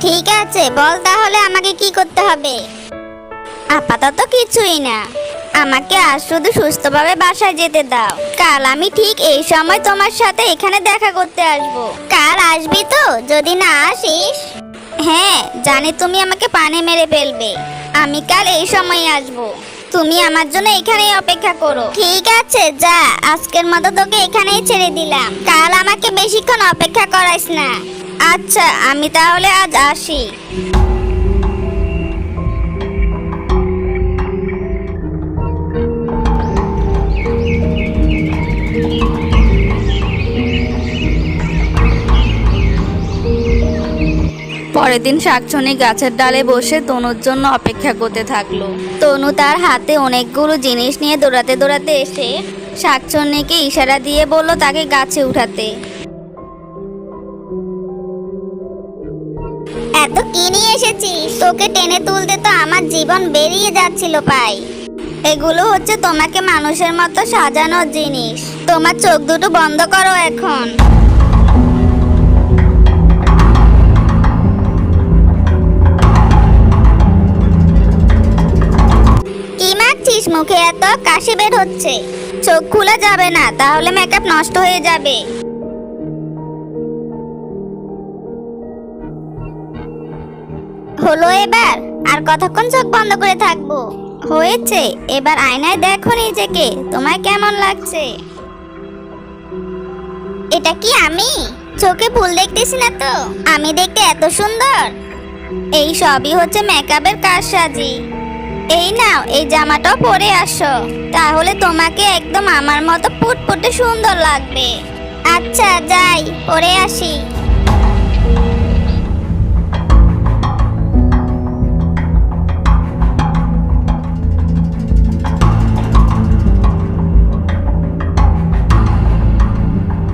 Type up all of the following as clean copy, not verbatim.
ঠিক আছে, বল তাহলে আমাকে কি করতে হবে। আপাতত কিছুই না, আমাকে আজ শুধু সুস্থভাবে বাসায় যেতে দাও। কাল আমি ঠিক এই সময় তোমার সাথে এখানে দেখা করতে আসব। কাল আসবি তো? যদি না আসিস, হ্যাঁ জানি তুমি আমাকে পানি মেরে ফেলবে, আমি কাল এই সময় আসব। তুমি আমার জন্য এখানেই অপেক্ষা করো। ঠিক আছে যা, আজকের মতো তোকে এখানেই ছেড়ে দিলাম। কাল আমাকে বেশিক্ষণ অপেক্ষা করাইস না। আচ্ছা, আমি তাহলে আজ আসি। পরের দিন শাকচুন্নি গাছের ডালে বসে তনুর জন্য অপেক্ষা করতে থাকলো। তনু তার হাতে অনেকগুলো জিনিস নিয়ে দৌড়াতে দৌড়াতে এসে শাকচুন্নিকে ইশারা দিয়ে বলল তাকে গাছে উঠাতে। এত কি নিয়ে এসেছিস? তোকে টেনে তুলতে তো আমার জীবন বেরিয়ে যাচ্ছিল পাই। এগুলো হচ্ছে তোমাকে মানুষের মতো সাজানোর জিনিস। তোমার চোখ দুটো বন্ধ করো এখন। কি মাখছিস মুখে? এত কাশি বের হচ্ছে। চোখ খোলা যাবে না, তাহলে মেকআপ নষ্ট হয়ে যাবে। হলো এবার? আর কতক্ষণ চোখ বন্ধ করে থাকবো? হয়েছে, এবার আয়নায় দেখো নিজেকে, তোমায় কেমন লাগছে। এটা কি আমি? চোখে ভুল দেখতেছি না তো? আমি দেখতে এত সুন্দর? এই সবই হচ্ছে মেকআপের কারসাজি। এই নাও, এই জামাটাও পরে আসো, তাহলে তোমাকে একদম আমার মতো ফুটফুটে সুন্দর লাগবে। আচ্ছা যাই, পরে আসি।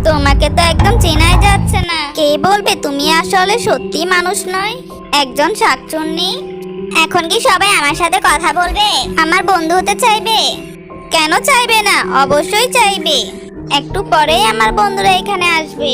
তোমাকে তো একদম চেনাই যাচ্ছে না। কে বলবে তুমি আসলে সত্যি মানুষ নয়, একজন শাকচুন্নি? এখন কি সবাই আমার সাথে কথা বলবে? আমার বন্ধু হতে চাইবে? কেন চাইবে না? অবশ্যই চাইবে। একটু পরেই আমার বন্ধুরা এখানে আসবে।